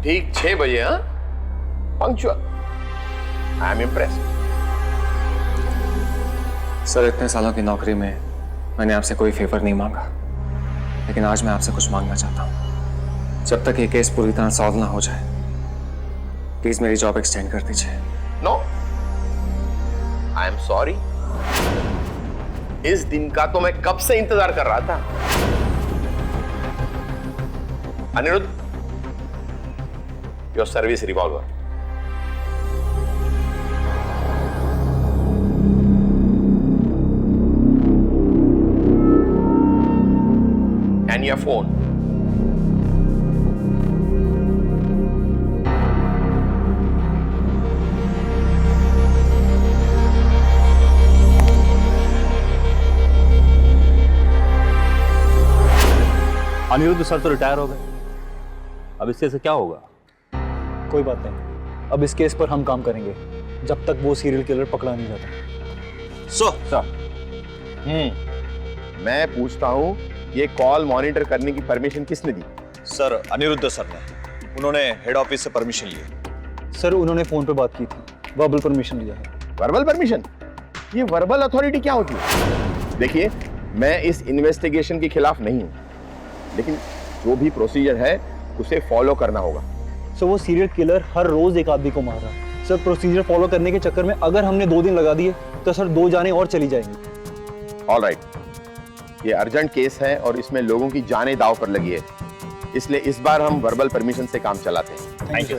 ठीक 6 बजे, हाँ, punctual. I am impressed. Sir, इतने सालों की नौकरी में मैंने आपसे कोई फेवर नहीं मांगा, लेकिन आज मैं आपसे कुछ मांगना चाहता हूँ। जब तक ये केस पूरी तरह सॉल्व ना हो जाए, प्लीज मेरी जॉब एक्सटेंड कर दीजिए। No, I am sorry. इस दिन का तो मैं कब से इंतजार कर रहा था। Aniruddh, your service revolver. And your phone. Aniruddh sir तो रिटायर हो गए, अब इससे क्या होगा? कोई बात नहीं, अब इस केस पर हम काम करेंगे जब तक वो सीरियल किलर पकड़ा नहीं जाता। सर, मैं पूछता हूं, ये कॉल मॉनिटर करने की परमिशन किसने दी? सर, अनिरुद्ध सर ने। उन्होंने हेड ऑफिस से परमिशन ली। सर, उन्होंने फोन पे बात की थी, वर्बल परमिशन लिया है। Verbal permission? ये वर्बल अथॉरिटी क्या होती है? देखिए, मैं इस इन्वेस्टिगेशन के खिलाफ नहीं हूं, लेकिन जो भी प्रोसीजर है उसे फॉलो करना होगा। सर, वो सीरियल किलर हर रोज एक आदमी को मार रहा है। सर, प्रोसीजर फॉलो करने के चक्कर में अगर हमने 2 दिन लगा दिए तो सर 2 जानें और चली जाएंगी। ऑल राइट, ये अर्जेंट केस है और इसमें लोगों की जानें दांव पर लगी है, इसलिए इस बार हम वर्बल परमिशन से काम चलाते हैं। Thank you.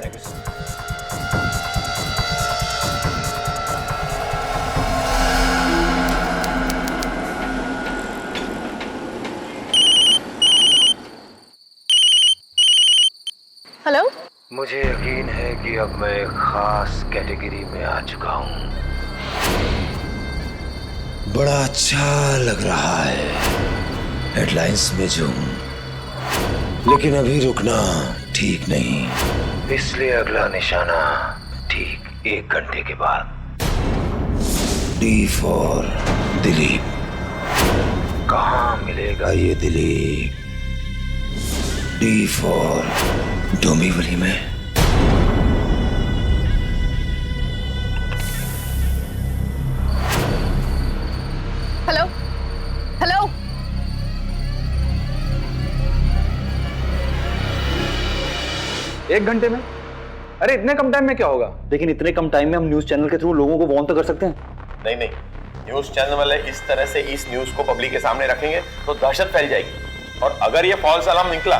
हेलो। मुझे यकीन है कि अब मैं एक खास कैटेगरी में आ चुका हूँ। बड़ा अच्छा लग रहा है हेडलाइंस में जो, लेकिन अभी रुकना ठीक नहीं, इसलिए अगला निशाना ठीक 1 घंटे के बाद। D for Dilip. कहाँ मिलेगा ये दिलीप? D फॉर डोंबिवली में। Hello hello. एक घंटे में? अरे इतने कम टाइम में क्या होगा? लेकिन इतने कम टाइम में हम न्यूज चैनल के थ्रू लोगों को वार्न तो कर सकते हैं। नहीं नहीं, न्यूज चैनल वाले इस तरह से इस न्यूज को पब्लिक के सामने रखेंगे तो दहशत फैल जाएगी, और अगर ये फॉल्स अलार्म निकला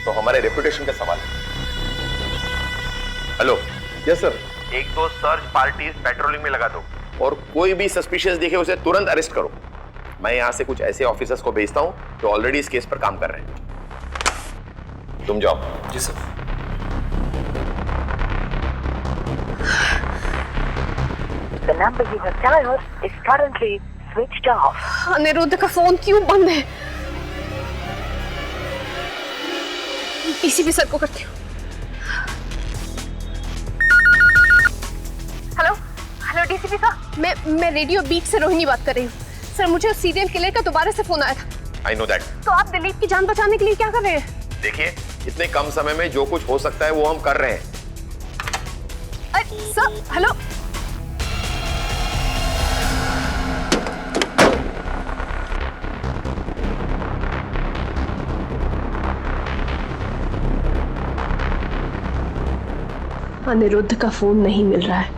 तो हमारे रेपुटेशन का सवाल है। Hello. Yes sir. 1-2 search parties patrolling में लगा दो, और कोई भी सस्पिशियस दिखे उसे तुरंत अरेस्ट करो। मैं यहां से कुछ ऐसे ऑफिसर्स को भेजता हूं जो ऑलरेडी इस केस पर काम कर रहे हैं। तुम जाओ। जी sir. The number you have dialed is currently switched off. Anirudh का फोन क्यों बंद है? डीसीपी सर को करती हूँ। हेलो हेलो डीसीपी सर, मैं रेडियो बीट से रोहिणी बात कर रही हूँ। सर, मुझे उस सीरियल किलर का दोबारा से फोन आया था। I know that. तो आप दिलीप की जान बचाने के लिए क्या कर रहे हैं? देखिए, इतने कम समय में जो कुछ हो सकता है वो हम कर रहे हैं। अरे सर, हेलो। अनिरुद्ध का फोन नहीं मिल रहा है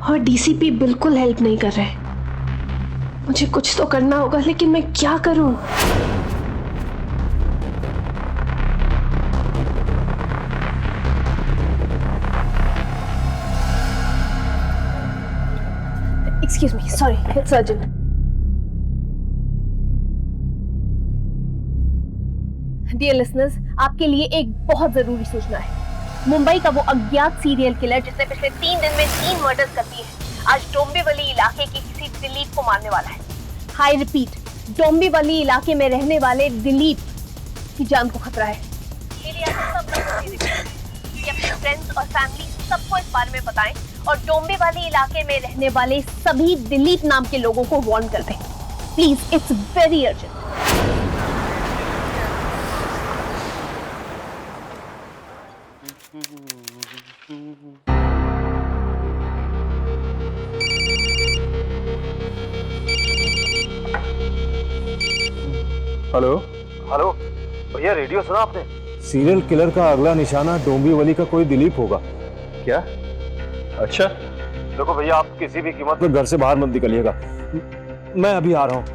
और डीसीपी बिल्कुल हेल्प नहीं कर रहे। मुझे कुछ तो करना होगा, लेकिन मैं क्या करूं? Excuse me, sorry, it's urgent. Dear listeners, आपके लिए एक बहुत जरूरी सूचना है। मुंबई का वो अज्ञात सीरियल किलर जिसने पिछले 3 दिन में 3 मर्डर्स कर दिए हैं, आज डोंबिवली इलाके के किसी दिलीप को मारने वाला है। हाई रिपीट, डोंबिवली इलाके में रहने वाले दिलीप की जान को खतरा है। इसलिए आप सब लोग अपने फ्रेंड्स और फैमिली सबको इस बारे में बताएं और डोंबिवली इलाके में रहने वाले सभी दिलीप नाम के लोगों को वार्न कर दें। Please, it's very urgent. Hello hello भैया, रेडियो सुना आपने? सीरियल किलर का अगला निशाना डोंबिवली का कोई दिलीप होगा। क्या? अच्छा, देखो भैया, आप किसी भी कीमत तो घर से बाहर मत निकलिएगा, मैं अभी आ रहा हूँ।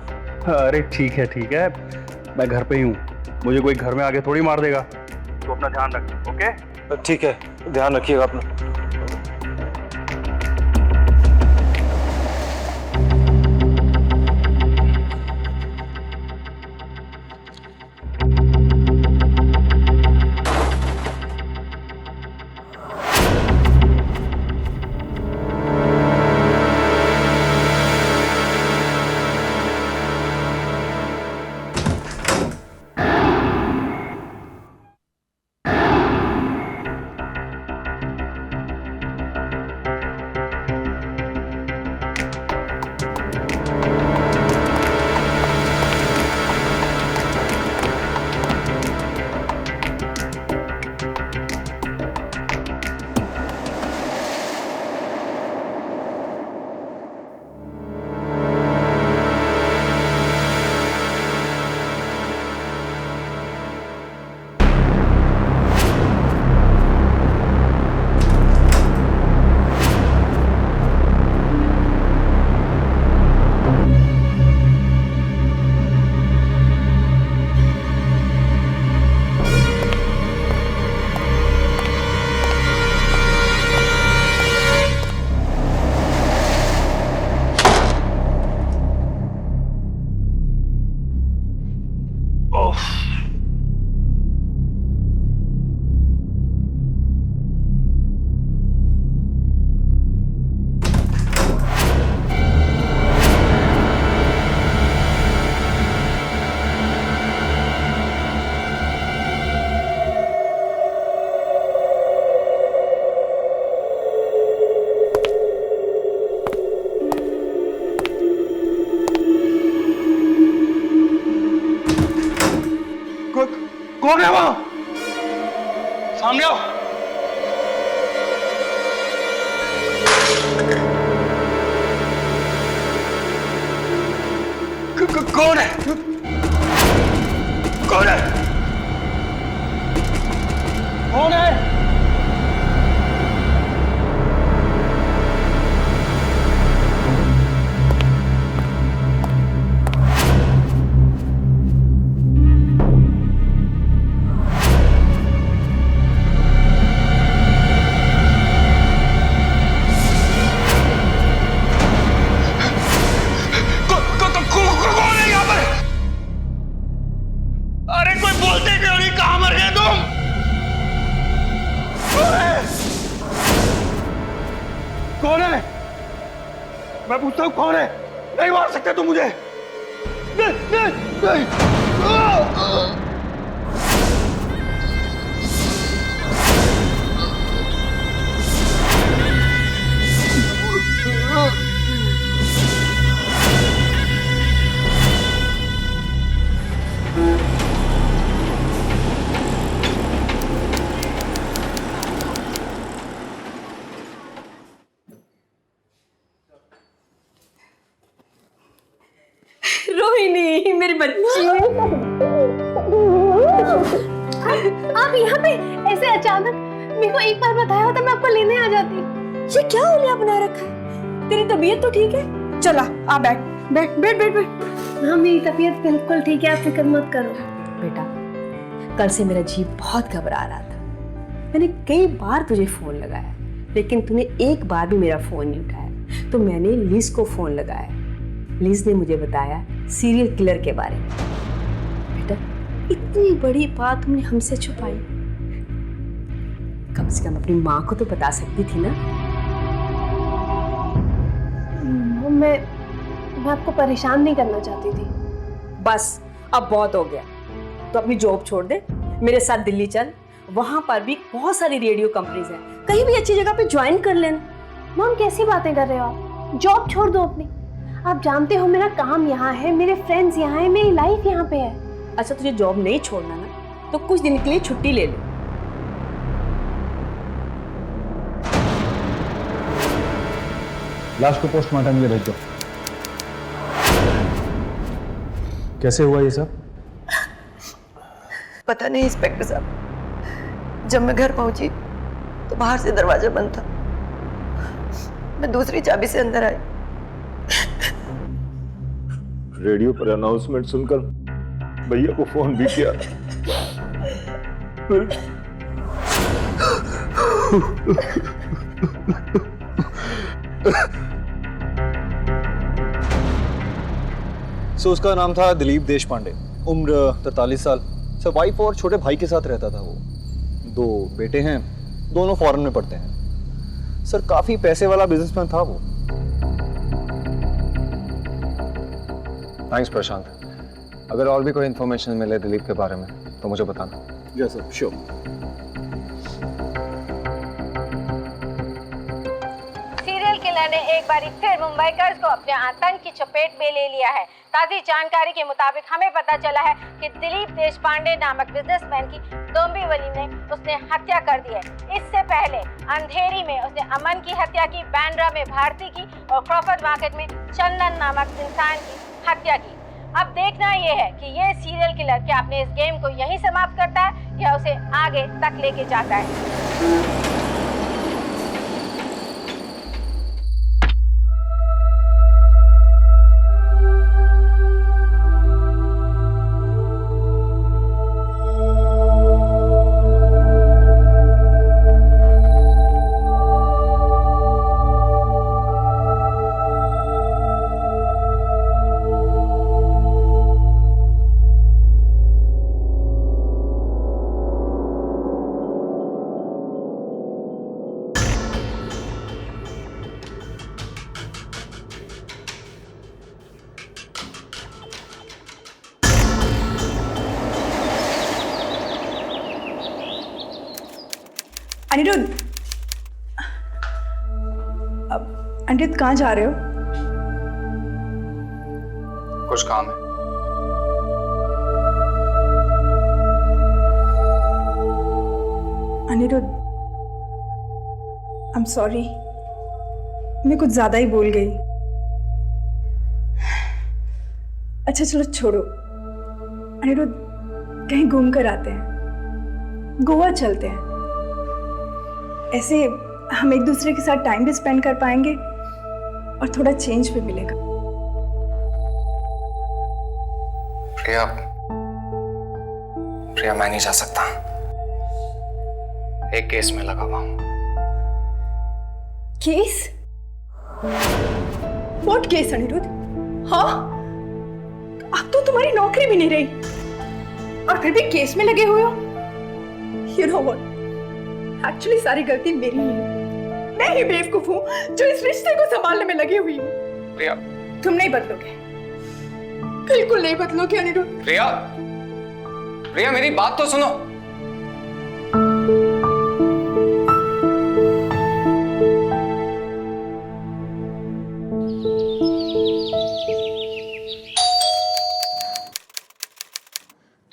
अरे ठीक है, मैं घर पे ही हूँ, मुझे कोई घर में आके थोड़ी मार देगा, तो अपना ध्यान रख। ओके, ठीक है, ध्यान रखिएगा अपना। कौन है वहां? सामने आओ। कौन है? कौन है? कौन है? कौन है? मैं पूछता हूँ कौन है? नहीं मार सकते तुम मुझे। नहीं, नहीं, नहीं। रोहिणी, मेरी बच्ची। आप यहाँ पे ऐसे अचानक? मेरे को एक बार बताया होता मैं आपको लेने आ जाती। ये क्या हुलिया बना रखा है? तेरी तबीयत तो ठीक है? चला, आ बैठ बैठ बैठ बैठ बैठ। हाँ, मेरी तबीयत बिल्कुल ठीक है, आप फिक्र मत करो। बेटा, कल से मेरा जी बहुत घबरा रहा था। मैंने कई बार तुझे फोन लगाया, लेकिन तूने एक बार भी मेरा फोन नहीं उठाया। तो मैंने लिज को फोन लगाया। लिज ने मुझे बताया सीरियल किलर के बारे में। बेटा, इतनी बड़ी बात तुमने हमसे छुपाई, कम से कम अपनी माँ को तो बता सकती थी ना। मैं आपको परेशान नहीं करना चाहती थी। बस अब बहुत हो गया, तो अपनी जॉब छोड़ दे, मेरे साथ दिल्ली चल। वहां पर भी बहुत सारी रेडियो कंपनीज हैं, कहीं भी अच्छी जगह पे ज्वाइन कर लेना। मॉम, कैसी बातें कर रहे हो आप? जॉब छोड़ दो अपनी। आप जानते हो मेरा काम यहाँ है, मेरे फ्रेंड्स यहाँ है, मेरी लाइफ यहाँ पे है। अच्छा, तुझे जॉब नहीं छोड़ना ना, तो कुछ दिन के लिए छुट्टी ले ले। लाश को पोस्टमार्टम के लिए भेज दो। कैसे हुआ ये सब? पता नहीं इंस्पेक्टर साहब, जब मैं घर पहुंची तो बाहर से दरवाजा बंद था। मैं दूसरी चाबी से अंदर आई। रेडियो पर अनाउंसमेंट सुनकर भैया को फोन भी किया। सो उसका नाम था दिलीप देश पांडे, उम्र 43 साल। सर वाइफ और छोटे भाई के साथ रहता था वो। 2 बेटे हैं, दोनों फॉरेन में पढ़ते हैं। सर काफी पैसे वाला बिजनेसमैन था वो। थैंक्स प्रशांत। अगर और भी कोई इन्फॉर्मेशन मिले दिलीप के बारे में तो मुझे बताना। Yes sir, sure. Serial killer ने एक बार फिर मुंबईकर्स को अपने आतंक की चपेट में ले लिया है। ताज़ी जानकारी के मुताबिक हमें पता चला है कि दिलीप देशपांडे नामक बिजनेसमैन की डोंबिवली में उसने हत्या कर दी है। इससे पहले अंधेरी में उसने अमन की हत्या की, बांद्रा में भारती की और क्रॉफर्ड मार्केट में चंदन नामक इंसान की हत्या की। अब देखना यह है कि ये सीरियल किलर क्या अपने इस गेम को यहीं समाप्त करता है या उसे आगे तक लेके जाता है। अनिरुद्ध, अब अनिरुद्ध कहाँ जा रहे हो? कुछ काम है। अनिरुद्ध, आई एम सॉरी, मैं कुछ ज्यादा ही बोल गई। अच्छा चलो छोड़ो। अनिरुद्ध, कहीं घूम कर आते हैं, गोवा चलते हैं। ऐसे हम एक दूसरे के साथ टाइम भी स्पेंड कर पाएंगे और थोड़ा चेंज भी मिलेगा। प्रिया, प्रिया मैं नहीं जा सकता। एक केस में लगा हुआ हूं। केस? What case Aniruddh? हाँ, अब तो तुम्हारी नौकरी भी नहीं रही और फिर भी केस में लगे हुए हो। You know what? एक्चुअली सारी गलती मेरी ही है। मैं ही बेवकूफ हूँ जो इस रिश्ते को संभालने में लगी हुई हूँ। प्रिया, तुम नहीं बदलोगे, बिल्कुल नहीं बदलोगे अनिरुद्ध। प्रिया, प्रिया मेरी बात तो सुनो।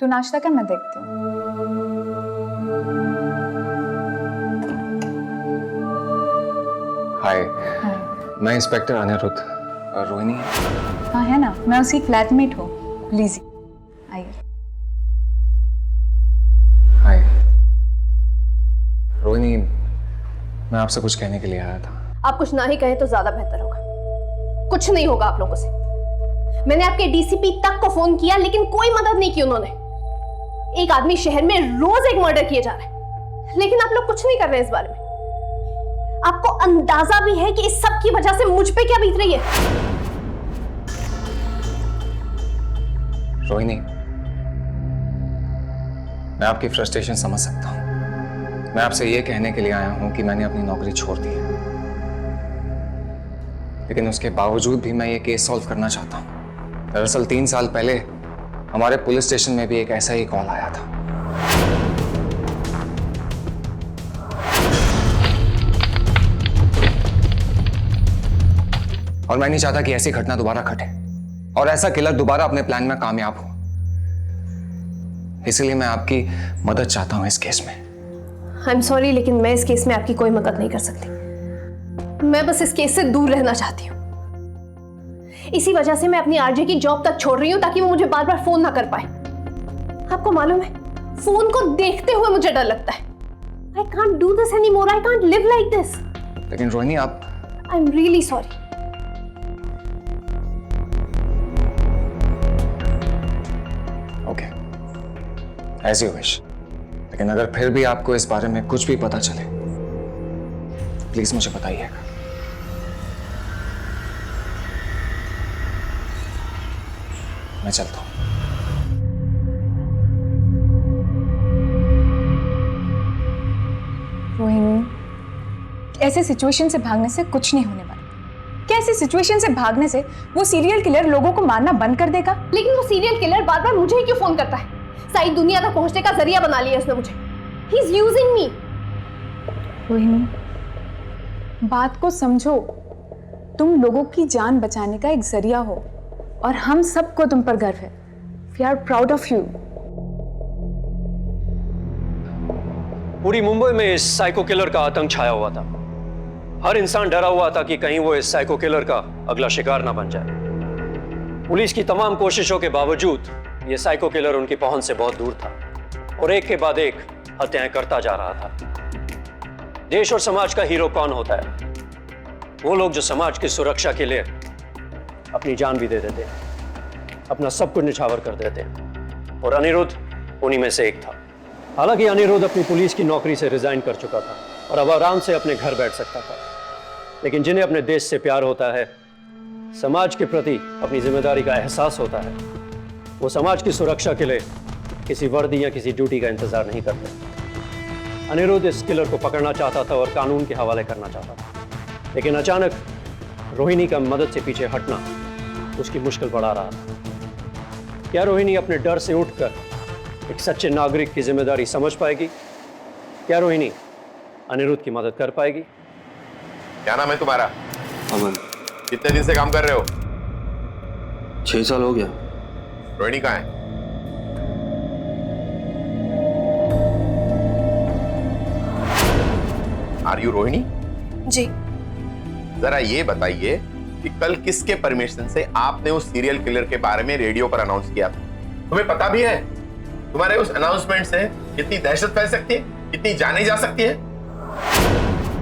तू नाश्ता कर, मैं देखती हूँ। हाय, मैं इंस्पेक्टर अनिरुद्ध। रोहिणी? हाँ है ना, मैं उसकी फ्लैटमेट हूँ लिज़ी। आइए। हाय रोहिणी, मैं आपसे कुछ कहने के लिए आया था। आप कुछ ना ही कहें तो ज्यादा बेहतर होगा। कुछ नहीं होगा आप लोगों से। मैंने आपके डीसीपी तक को फोन किया लेकिन कोई मदद नहीं की उन्होंने। एक आदमी शहर में रोज एक मर्डर किए जा रहा है लेकिन आप लोग कुछ नहीं कर रहे इस बारे में। आपको अंदाजा भी है कि इस सब की वजह से मुझ पे क्या बीत रही है? रोहिणी, मैं आपकी फ्रस्ट्रेशन समझ सकता हूं। मैं आपसे यह कहने के लिए आया हूं कि मैंने अपनी नौकरी छोड़ दी है, लेकिन उसके बावजूद भी मैं ये केस सॉल्व करना चाहता हूं। दरअसल 3 साल पहले हमारे पुलिस स्टेशन में भी एक ऐसा ही कॉल आया था। और मैं नहीं चाहता कि ऐसी घटना दोबारा घटे और ऐसा किलर दोबारा अपने प्लान में कामयाब हो। इसलिए मैं आपकी मदद चाहता हूं इस केस में। आई एम सॉरी लेकिन मैं इस केस में आपकी कोई मदद नहीं कर सकती। मैं बस इस केस से दूर रहना चाहती हूँ। इसी वजह से मैं अपनी आरजे की जॉब तक छोड़ रही हूँ, ताकि वो मुझे बार बार फोन ना कर पाए। आपको मालूम है, फोन को देखते हुए मुझे डर लगता है। I can't do this anymore. I can't live like this. लेकिन रोहिणी आप I'm really sorry. Okay, as you wish. लेकिन अगर फिर भी आपको इस बारे में कुछ भी पता चले, प्लीज मुझे बताइएगा। मैं चलता हूं। रोहिणी, ऐसे सिचुएशन से भागने से कुछ नहीं होने वाला। क्या ऐसे सिचुएशन से भागने से वो सीरियल किलर लोगों को मारना बंद कर देगा? लेकिन वो सीरियल किलर बार बार मुझे ही क्यों फोन करता है? सारी दुनिया तक पहुंचने का जरिया बना लिया उसने मुझे। He is using me. Rohini, बात को समझो। तुम लोगों की जान बचाने का एक जरिया हो और हम सबको तुम पर गर्व है। We are proud of you. पूरी मुंबई में इस साइको किलर का आतंक छाया हुआ था। हर इंसान डरा हुआ था कि कहीं वो इस साइको किलर का अगला शिकार ना बन जाए। पुलिस की तमाम कोशिशों के बावजूद ये साइको किलर उनकी पहुंच से बहुत दूर था और एक के बाद एक हत्याएं करता जा रहा था। देश और समाज का हीरो कौन होता है? वो लोग जो समाज की सुरक्षा के लिए अपनी जान भी दे देते हैं, अपना सब कुछ निछावर कर देते हैं। और अनिरुद्ध उन्हीं में से एक था। हालांकि अनिरुद्ध अपनी पुलिस की नौकरी से रिजाइन कर चुका था और अब आराम से अपने घर बैठ सकता था। लेकिन जिन्हें अपने देश से प्यार होता है, समाज के प्रति अपनी जिम्मेदारी का एहसास होता है, वो समाज की सुरक्षा के लिए किसी वर्दी या किसी ड्यूटी का इंतजार नहीं करते। अनिरुद्ध इस किलर को पकड़ना चाहता था और कानून के हवाले करना चाहता था। लेकिन अचानक रोहिणी का मदद से पीछे हटना उसकी मुश्किल बढ़ा रहा था। क्या रोहिणी अपने डर से उठकर एक सच्चे नागरिक की जिम्मेदारी समझ पाएगी? क्या रोहिणी अनिरुद्ध की मदद कर पाएगी? क्या नाम है तुम्हारा? अमन। कितने दिन से काम कर रहे हो? 6 साल हो गया। रोहिणी कहाँ है? Are you Rohini? जी। जरा ये बताइए कि कल किसके परमिशन से आपने उस सीरियल किलर के बारे में रेडियो पर अनाउंस किया था? तुम्हें पता भी है तुम्हारे उस अनाउंसमेंट से कितनी दहशत फैल सकती है, कितनी जाने जा सकती है?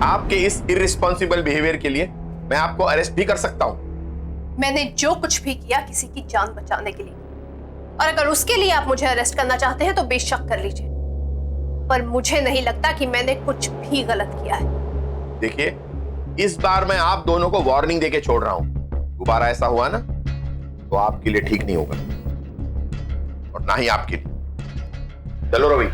आपके इस इररिस्पॉन्सिबल बिहेवियर के लिए मैं आपको अरेस्ट भी कर सकता हूं। मैंने जो कुछ भी किया किसी की जान बचाने के लिए, और अगर उसके लिए आप मुझे अरेस्ट करना चाहते हैं तो बेशक कर लीजिए, पर मुझे नहीं लगता कि मैंने कुछ भी गलत किया है। देखिए, इस बार मैं आप दोनों को वार्निंग देके छोड़ रहा हूं। दोबारा ऐसा हुआ ना तो आपके लिए ठीक नहीं होगा, और ना ही आपके लिए। चलो Ravi.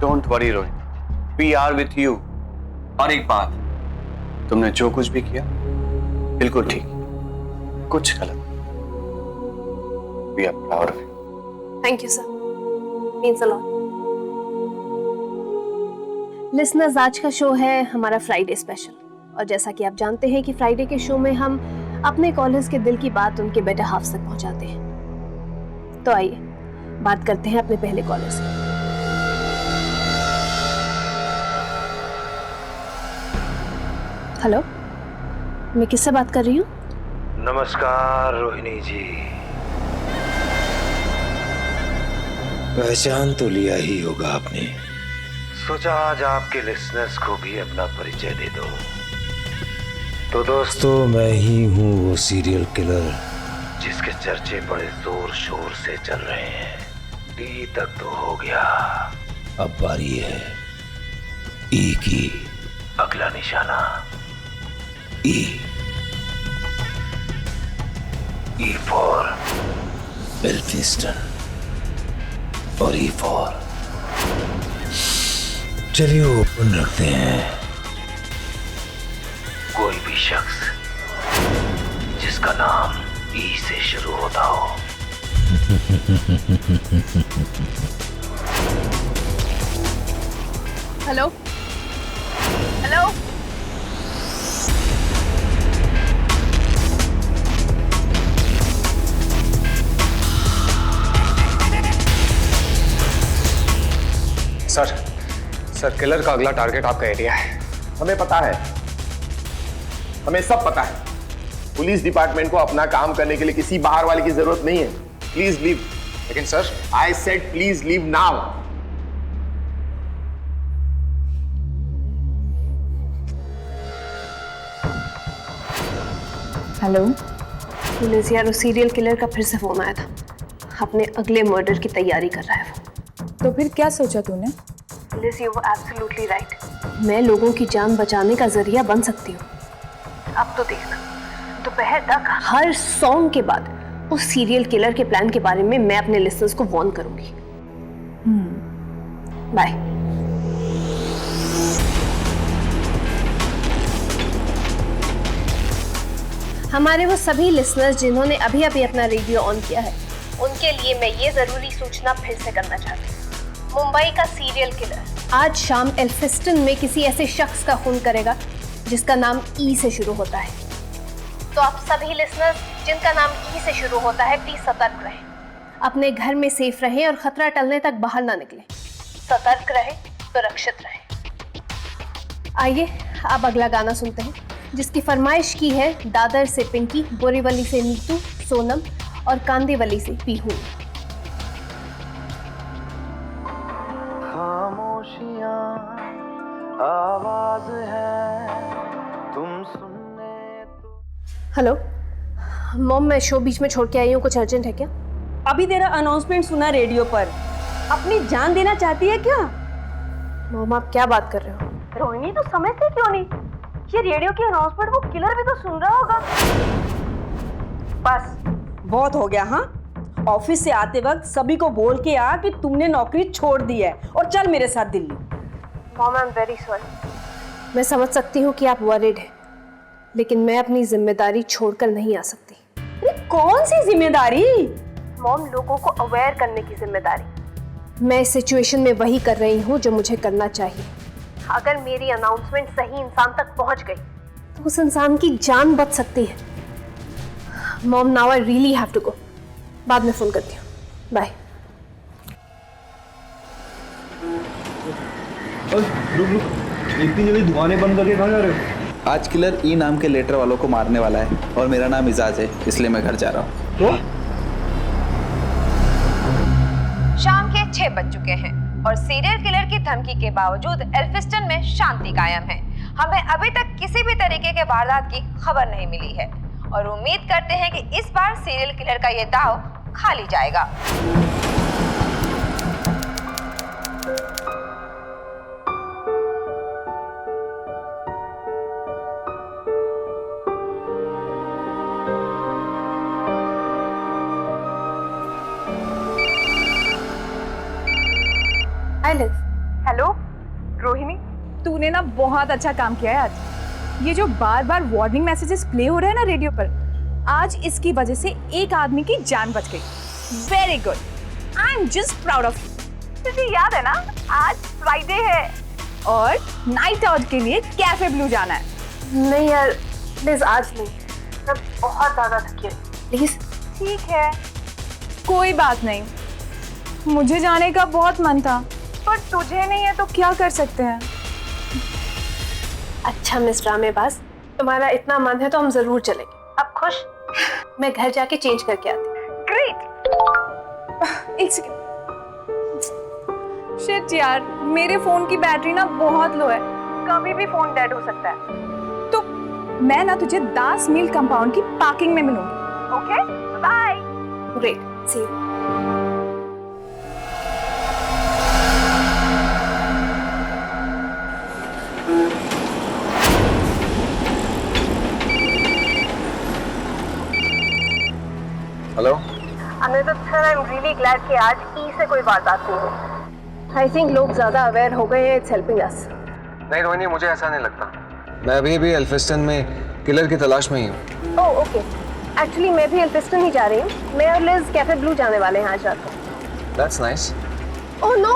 Don't worry Rohit, we are with you. और एक बात, तुमने जो कुछ भी किया बिल्कुल ठीक, कुछ गलत। We are proud of you. Thank you sir, means a lot. Listeners, आज का शो है हमारा फ्राइडे स्पेशल, और जैसा कि आप जानते हैं कि फ्राइडे के शो में हम अपने कॉलर्स के दिल की बात उनके बेटर हाफ तक पहुंचाते हैं। तो आइए बात करते हैं अपने पहले कॉलर से। हेलो, मैं किससे बात कर रही हूँ? नमस्कार रोहिणी जी, पहचान तो लिया ही होगा आपने। सोचा आज आपके लिसनर्स को भी अपना परिचय दे दो। तो दोस्तों, मैं ही हूँ वो सीरियल किलर जिसके चर्चे बड़े जोर शोर से चल रहे हैं। डी तक तो हो गया, अब बारी है ई की। अगला निशाना ई फॉर एल्फिंस्टन और ई फॉर, चलिए ओपन रखते हैं। कोई भी शख्स जिसका नाम ई से शुरू होता हो। हेलो हेलो, सर किलर का अगला टारगेट आपका एरिया है। हमें पता है, हमें सब पता है। पुलिस डिपार्टमेंट को अपना काम करने के लिए किसी बाहर वाले की जरूरत नहीं है। Please leave. लेकिन sir, I said please leave now. Hello police यार, उस सीरियल किलर का फिर से फोन आया था। अपने अगले मर्डर की तैयारी कर रहा है वो। तो फिर क्या सोचा तूने? Police, you were absolutely right. मैं लोगों की जान बचाने का जरिया बन सकती हूँ। अब तो देखना, दोपहर तक हर सॉन्ग के बाद उस सीरियल किलर के प्लान के बारे में मैं अपने लिसनर्स को वार्न करूंगी। बाय। हमारे वो सभी लिसनर्स जिन्होंने अभी अभी अपना रेडियो ऑन किया है, उनके लिए मैं ये जरूरी सूचना फिर से करना चाहती हूँ। मुंबई का सीरियल किलर आज शाम एल्फिस्टन में किसी ऐसे शख्स का खून करेगा जिसका नाम ई से शुरू होता है। तो आप सभी लिसनर्स जिनका नाम ई से शुरू होता है, प्लीज सतर्क रहें, अपने घर में सेफ रहें और खतरा टलने तक बाहर ना निकलें। सतर्क रहें, सुरक्षित रहें। आइए अब अगला गाना सुनते हैं, जिसकी फरमाइश की है दादर से पिंकी, बोरीवली से नीतू, सोनम और कांदीवली से पीहू। खामोशियां आवाज है तुम सुनने तो। हेलो मॉम, मैं शो बीच में छोड़ के आई हूँ, कुछ अर्जेंट है क्या? अभी तेरा अनाउंसमेंट सुना रेडियो पर, अपनी जान देना चाहती है क्या? मॉम आप क्या बात कर रहे हो? रोहिणी तो समझती क्यों नहीं? ये रेडियो की अनाउंसमेंट वो किलर भी तो सुन रहा होगा। बस बहुत हो गया। हाँ, ऑफिस से आते वक्त सभी को बोल के आ कि तुमने नौकरी छोड़ दी है और चल मेरे साथ Delhi. Mom I am very sorry. मैं समझ सकती हूँ कि आप वरीड हैं, लेकिन मैं अपनी जिम्मेदारी छोड़कर नहीं आ सकती। अरे कौन सी जिम्मेदारी? मॉम, लोगों को अवेयर करने की जिम्मेदारी। मैं इस सिचुएशन में वही कर रही हूँ जो मुझे करना चाहिए। अगर मेरी अनाउंसमेंट सही इंसान तक पहुंच गई तो उस इंसान की जान बच सकती है। Mom, now I really have to go. बाद में फोन करती हूँ। बाय। रुक, इतनी जल्दी दुकानें बंद करके कहाँ जा रहे हो? आज किलर ई नाम के लेटर वालों को मारने वाला है और मेरा नाम इजाज है, इसलिए मैं घर जा रहा हूँ। तो शाम के 6 बज चुके हैं और सीरियल किलर की धमकी के बावजूद एल्फिस्टन में शांति कायम है। हमें अभी तक किसी भी तरीके के वारदात की खबर नहीं मिली है और उम्मीद करते हैं कि इस बार सीरियल किलर का ये दाव खाली जाएगा। हेलो रोहिणी, तूने ना बहुत अच्छा काम किया है आज। ये जो बार बार वार्निंग मैसेजेस प्ले हो रहे हैं ना रेडियो पर, आज इसकी वजह से एक आदमी की जान बच गई। Very good, I am just proud of you. तुझे याद है ना, आज फ्राइडे है और नाइट आउट के लिए कैफे ब्लू जाना है। नहीं यार प्लीज, आज नहीं, मैं बहुत ज्यादा थकी हूँ। प्लीज। ठीक है, कोई बात नहीं। मुझे जाने का बहुत मन था पर तुझे नहीं है तो क्या कर सकते हैं। अच्छा मिस ड्रामेबाज, तुम्हारा इतना मन है तो हम जरूर चलेंगे। अब खुश? मैं घर जाके चेंज करके आती हूँ। ग्रेट। एक सेकंड। शिट यार, मेरे फोन की बैटरी ना बहुत लो है, कभी भी फोन डेड हो सकता है। तो मैं ना तुझे दास मील कंपाउंड की पार्किंग में मिलूंगी। Okay bye. Great, see you. Hello Aniruddh sir, I am really glad कि आज ई से कोई वारदात नहीं हुई। आई थिंक लोग ज्यादा अवेयर हो गए हैं। It's helping us. नहीं रोहिणी, मुझे ऐसा नहीं लगता। मैं अभी भी एल्फिस्टन में किलर की तलाश में ही हूँ। ओह ओके, एक्चुअली मैं भी एल्फिस्टन ही जा रही हूँ। मैं और लिज कैफे ब्लू जाने वाले हैं आज रात को। That's nice. ओह नो,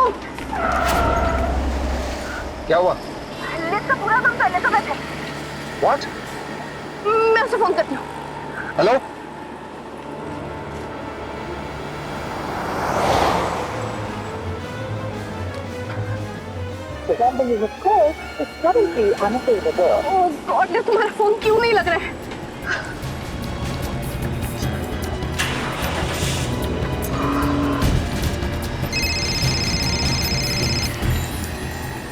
क्या हुआ? लिज का पूरा नाम तो एलिजाबेथ है। व्हाट? मैं उसे फोन करती हूँ। Hello? The number you have called is currently unavailable. Oh God, तुम्हारा फोन क्यों नहीं लग रहा है?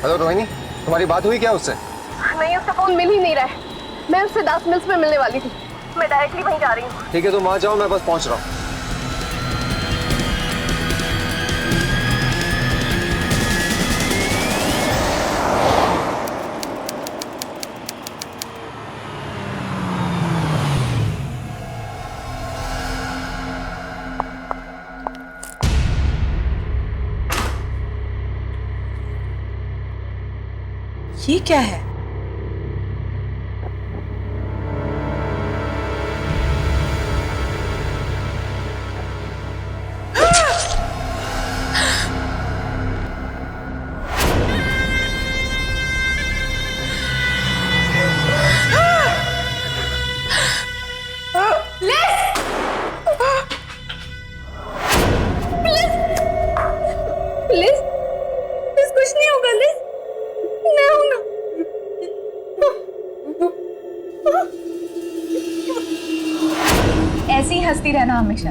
हेलो रोहिणी, तुम्हारी बात हुई क्या उससे? नहीं, उसका फोन मिल ही नहीं रहा है। मैं उससे 10 मिनट्स में मिलने वाली थी। मैं डायरेक्टली वहीं जा रही हूँ। ठीक है, तुम वहां जाओ, मैं बस पहुंच रहा हूँ। ये क्या है? लिज, कुछ नहीं होगा लिज, मैं हूं ना। ऐसी ही हंसती रहना हमेशा।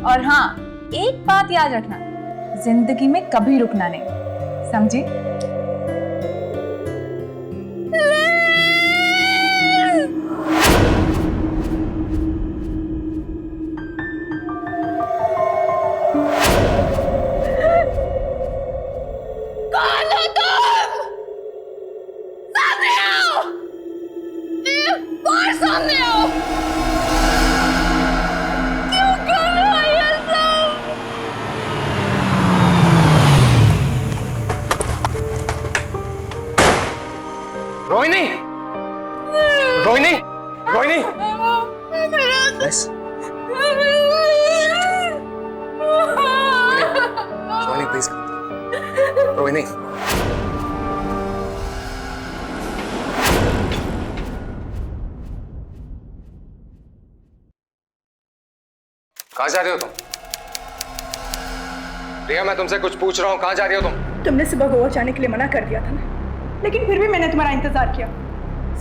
और हाँ, एक बात याद रखना, जिंदगी में कभी रुकना नहीं, समझी? सामने आओ। क्यों कर रहा है ये सब? रोहिणी, रोहिणी, रोहिणी, बस। रोहिणी प्लीज, रोहिणी। कहाँ जा रहे हो तुम? रिया, मैं तुमसे कुछ पूछ रहा हूँ, कहाँ जा रही हो तुम? तुमने सुबह गोवा जाने के लिए मना कर दिया था ना, लेकिन फिर भी मैंने तुम्हारा इंतजार किया।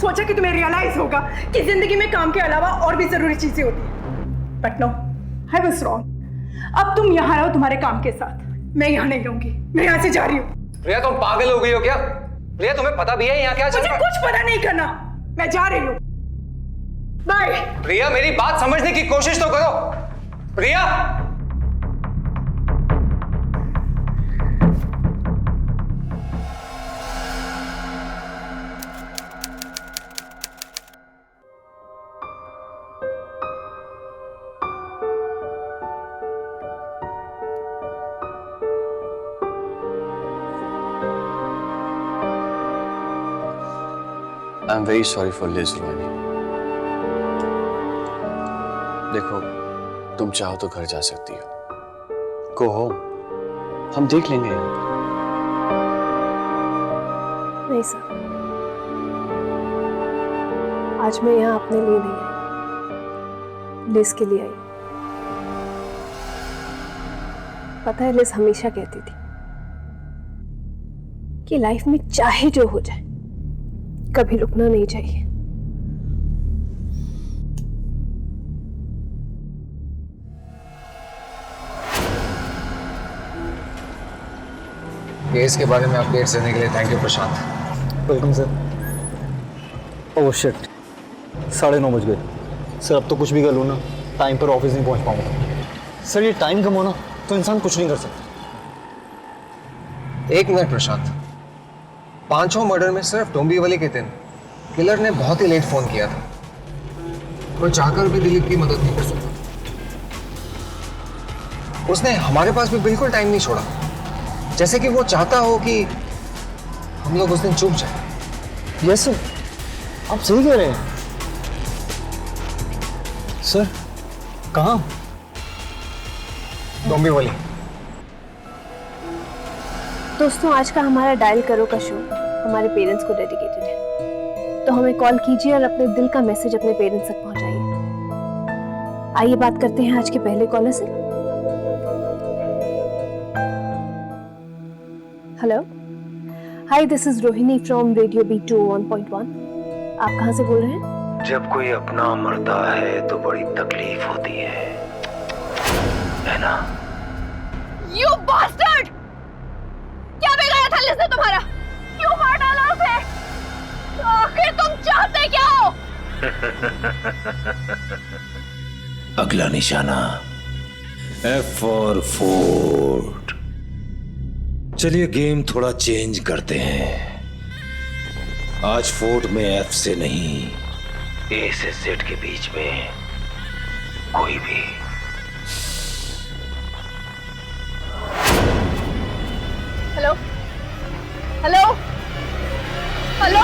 सोचा कि तुम्हें रियलाइज होगा कि जिंदगी में काम के अलावा और भी जरूरी चीजें होती हैं। But no, I was wrong. अब तुम यहाँ रहो तुम्हारे काम के साथ, मैं यहाँ नहीं रहूंगी, मैं यहाँ से जा रही हूँ। रिया, तुम पागल हो गई हो क्या? रिया, तुम्हें पता भी है यहाँ क्या चल रहा है? मुझे कुछ पता नहीं करना, मैं जा रही हूँ। बाय। रिया, मेरी बात समझने की कोशिश तो करो। Riya, I am very sorry for लिज रोहिणी। देखो, तुम चाहो तो घर जा सकती हो, गो होम, हम देख लेंगे। नहीं सर, आज मैं यहाँ अपने लिए नहीं आई, लिज के लिए आई। पता है, लिज हमेशा कहती थी कि लाइफ में चाहे जो हो जाए, कभी रुकना नहीं चाहिए। केस के बारे में अपडेट्स देने के लिए thank you Prashant. Welcome sir. Oh shit, 9:30 बज गए। सर अब तो कुछ भी कर लूँ ना, टाइम पर ऑफिस नहीं पहुंच पाऊंगा। सर ये टाइम कम हो ना तो इंसान कुछ नहीं कर सकता। एक मिनट प्रशांत, 5 मर्डर में सिर्फ डोंबिवली के दिन किलर ने बहुत ही लेट फोन किया था। वो चाहकर भी दिलीप की मदद नहीं कर सकता। उसने हमारे पास भी बिल्कुल टाइम नहीं छोड़ा, जैसे कि वो चाहता हो कि हम लोग उस दिन चुप जाए। यस सर, आप सही कह रहे हैं। सर कहाँ? डोंबिवली। दोस्तों, आज का हमारा डायल करो का शो हमारे पेरेंट्स को डेडिकेटेड है, तो हमें कॉल कीजिए और अपने दिल का मैसेज अपने पेरेंट्स तक पहुंचाइए। आइए बात करते हैं आज के पहले कॉलर से। Hello, hi, this is Rohini from radio B201.1। आप कहाँ से बोल रहे हैं? जब कोई अपना मरता है तो बड़ी तकलीफ होती है ना? You bastard! क्या बिगाड़ा था लिस ने तुम्हारा? क्यों मार डाला उसे? आखिर तुम चाहते क्या हो? अगला निशाना F फॉर फोर्ट। चलिए गेम थोड़ा चेंज करते हैं। आज फोर्ट में F से नहीं, A से Z के बीच में कोई भी। Hello hello hello.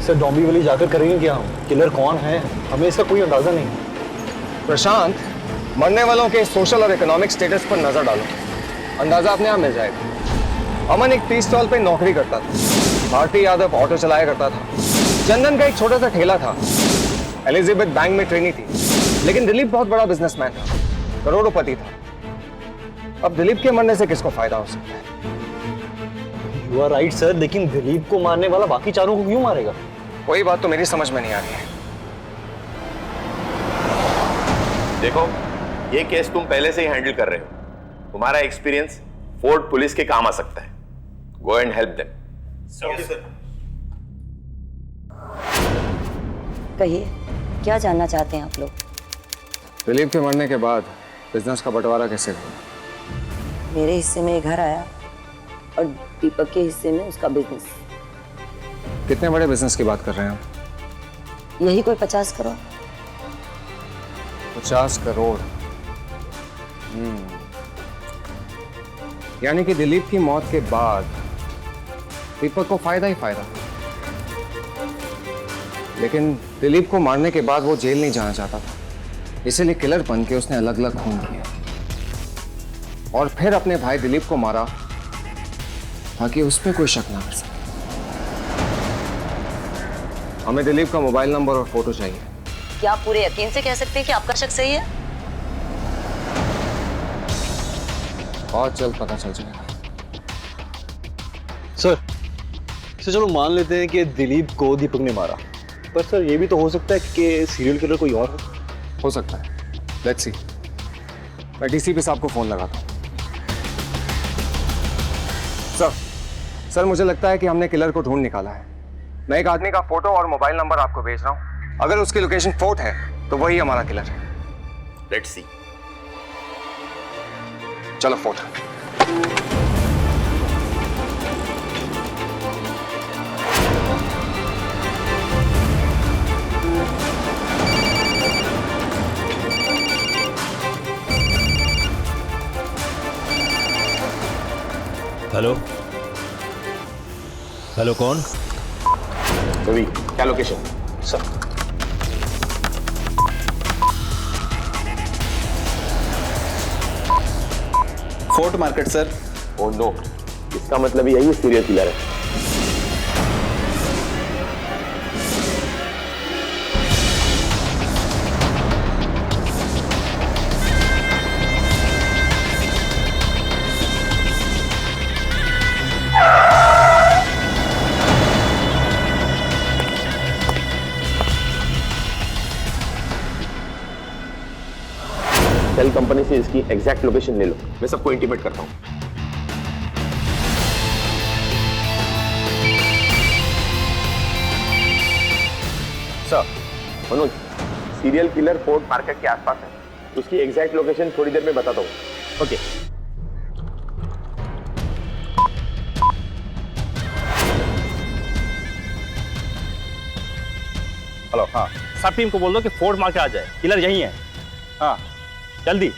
Sir Dombivli जाकर करेंगे क्या हम? किलर कौन है हमें इसका कोई अंदाजा नहीं। प्रशांत, मरने वालों के सोशल और इकोनॉमिक स्टेटस पर नजर डालो, अंदाजा अपने आप मिल जाएगा। अमन एक टी स्टॉल पे नौकरी करता था, भारती यादव ऑटो चलाया करता था, चंदन का एक छोटा सा ठेला था, एलिजाबेथ बैंक में ट्रेनी थी, लेकिन दिलीप बहुत बड़ा बिजनेसमैन था, करोड़पति था। अब दिलीप के मरने से किसको फायदा हो सकता है? यू आर राइट सर, लेकिन दिलीप को मारने वाला बाकी चारों को क्यों मारेगा? वही बात तो मेरी समझ में नहीं आ रही है। देखो, ये केस तुम पहले से ही हैंडल कर रहे हो, तुम्हारा एक्सपीरियंस फोर्ट पुलिस के काम आ सकता है। Go and help them. कहिए, क्या जानना चाहते हैं आप लोग? दिलीप के मरने के बाद बिजनेस का बंटवारा कैसे हुआ? मेरे हिस्से में घर आया और दीपक के हिस्से में उसका बिजनेस। कितने बड़े बिजनेस की बात कर रहे हैं आप? यही कोई 50 करोड़। 50 करोड़। यानी कि दिलीप की मौत के बाद दीपक को फायदा ही फायदा। लेकिन दिलीप को मारने के बाद वो जेल नहीं जाना चाहता था, इसीलिए किलर बन के उसने अलग अलग खून किए और फिर अपने भाई दिलीप को मारा ताकि उस पर कोई शक ना कर सके। हमें दिलीप का मोबाइल नंबर और फोटो चाहिए। क्या आप पूरे यकीन से कह सकते हैं कि आपका शक सही है? बहुत जल्द पता चल जाएगा। सर चलो मान लेते हैं कि दिलीप को दीपक ने मारा, पर सर ये भी तो हो सकता है कि सीरियल किलर कोई और हो सकता है। लेट्स सी। मैं डीसीपी साहब को फोन लगाता हूँ। सर मुझे लगता है कि हमने किलर को ढूंढ निकाला है। मैं एक आदमी का फोटो और मोबाइल नंबर आपको भेज रहा हूँ। अगर उसकी लोकेशन फोर्ट है तो वही हमारा किलर है। Let's see. चलो फोर्ट। हेलो हेलो, कौन? रवि, क्या location? Sir fort market sir. Oh no, इसका मतलब यही सीरियल किलर है। सेल कंपनी से इसकी एग्जैक्ट लोकेशन ले लो, मैं सबको इंटीमेट करता हूं। Sir, Manoj, serial killer fort market के आसपास है, उसकी एग्जैक्ट लोकेशन थोड़ी देर में बताता हूं। ओके। हेलो, हाँ, सब टीम को बोल दो कि फोर्ट मार्केट आ जाए, किलर यहीं है। हाँ, जल्दी।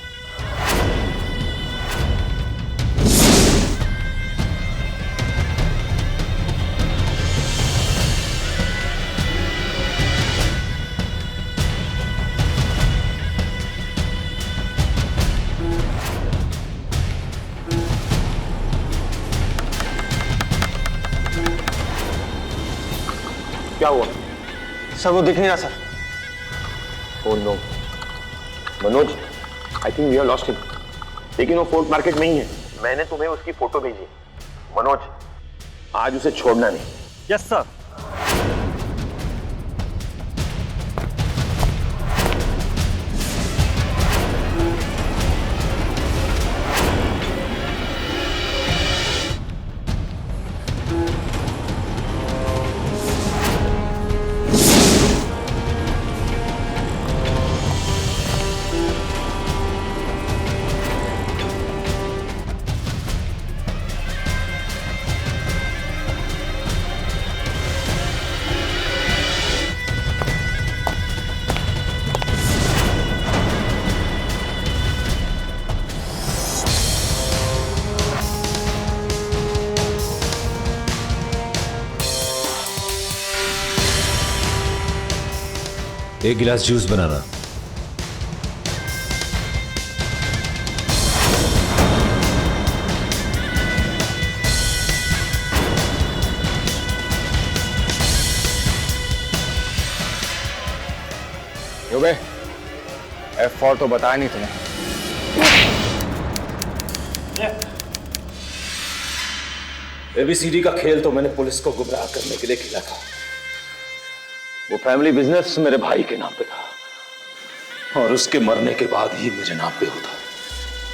क्या हुआ? सर वो दिख नहीं रहा sir. Oh no, Manoj, I think we have lost him. लेकिन वो फोर्ट मार्केट में ही है। मैंने तुम्हें उसकी फोटो भेजी। मनोज, आज उसे छोड़ना नहीं। Yes sir. एक गिलास जूस बनाना। युबे, F4 तो बताया नहीं तुम्हें। एबीसीडी का खेल तो मैंने पुलिस को गुमराह करने के लिए खेला था। वो फैमिली बिजनेस मेरे भाई के नाम पे था और उसके मरने के बाद ही मेरे नाम पे होता,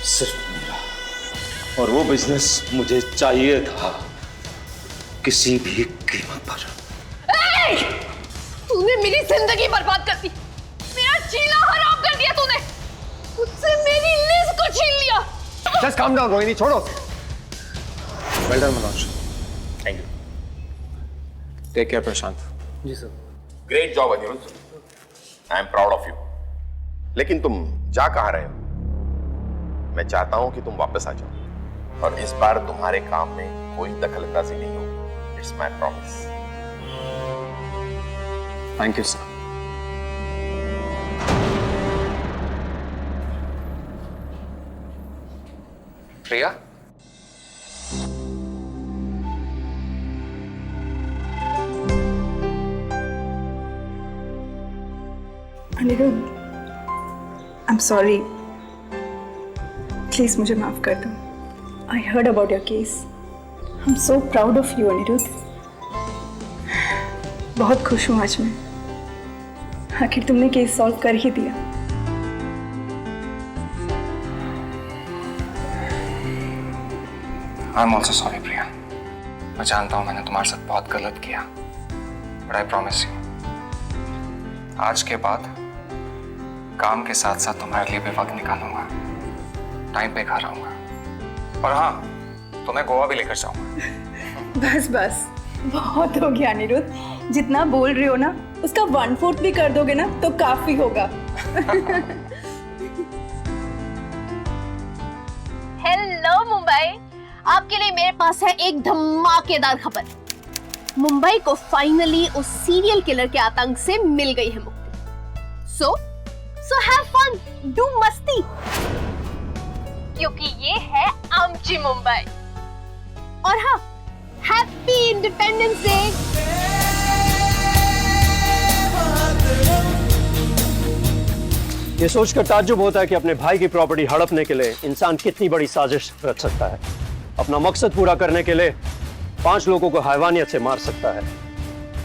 सिर्फ मेरा। और वो बिजनेस मुझे चाहिए था किसी भी कीमत पर। तूने मेरी जिंदगी बर्बाद कर दी, मेरा जीना हराम कर दिया तूने। मुझसे मेरी लिज को छीन लिया। Just calm down, रोहिणी, छोड़ो। Well done, Manoj. Thank you. Take care, Prashant. जी sir. Great job Aniruddh, I am proud of you. लेकिन तुम जा कहाँ रहे हो? मैं चाहता हूं कि तुम वापस आ जाओ और इस बार तुम्हारे काम में कोई दखलंदाजी नहीं होगी। It's my promise. Thank you sir. Priya, Aniruddh, I am sorry, please मुझे माफ कर दो। I heard about your case. I am so proud of you Aniruddh. बहुत खुश हूँ आज मैं, आखिर तुमने केस सॉल्व कर ही दिया। आई एम ऑल्सो सॉरी प्रिया। मैं जानता हूं मैंने तुम्हारे साथ बहुत गलत किया, बट आई प्रॉमिस यू आज के बाद काम के साथ साथ तुम्हारे लिए भी वक्त निकालूंगा, टाइम पे घर आऊंगा और हाँ, तुम्हें गोवा भी लेकर जाऊंगा। बस बस, बहुत हो गया अनिरुद्ध। जितना बोल रहे हो ना, उसका 1/4 भी कर दोगे ना तो काफी होगा। हेलो मुंबई, आपके लिए मेरे पास है एक धमाकेदार खबर। मुंबई को फाइनली उस सीरियल किलर के आतंक से मिल गई है मुक्ति। सो हैव फन, डू मस्ती, क्योंकि ये है आमची मुंबई। और हाँ, हैप्पी इंडिपेंडेंस डे। ये सोचकर ताज्जुब होता है कि अपने भाई की प्रॉपर्टी हड़पने के लिए इंसान कितनी बड़ी साजिश रच सकता है। अपना मकसद पूरा करने के लिए 5 लोगों को हैवानियत से मार सकता है।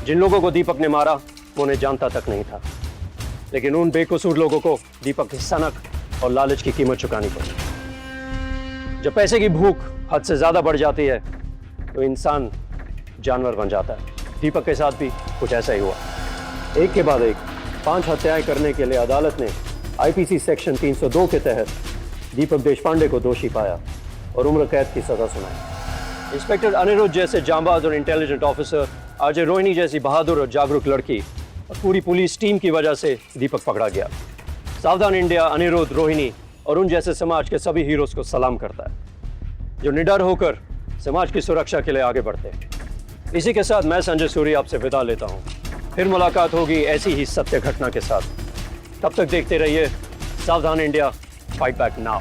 जिन लोगों को दीपक ने मारा वो उन्हें जानता तक नहीं था, लेकिन उन बेकसूर लोगों को दीपक की सनक और लालच की कीमत चुकानी पड़ी। जब पैसे की भूख हद से ज्यादा बढ़ जाती है तो इंसान जानवर बन जाता है। दीपक के साथ भी कुछ ऐसा ही हुआ। एक के बाद एक 5 हत्याएं करने के लिए अदालत ने आईपीसी सेक्शन 302 के तहत दीपक देशपांडे को दोषी पाया और उम्र कैद की सजा सुनाई। इंस्पेक्टर अनिरुद्ध जैसे जांबाज और इंटेलिजेंट ऑफिसर, आरजे रोहिणी जैसी बहादुर और जागरूक लड़की और पूरी पुलिस टीम की वजह से दीपक पकड़ा गया। सावधान इंडिया अनिरुद्ध, रोहिणी और उन जैसे समाज के सभी हीरोज को सलाम करता है जो निडर होकर समाज की सुरक्षा के लिए आगे बढ़ते हैं। इसी के साथ मैं संजय सूरी आपसे विदा लेता हूँ। फिर मुलाकात होगी ऐसी ही सत्य घटना के साथ। तब तक देखते रहिए सावधान इंडिया, फाइट बैक नाउ।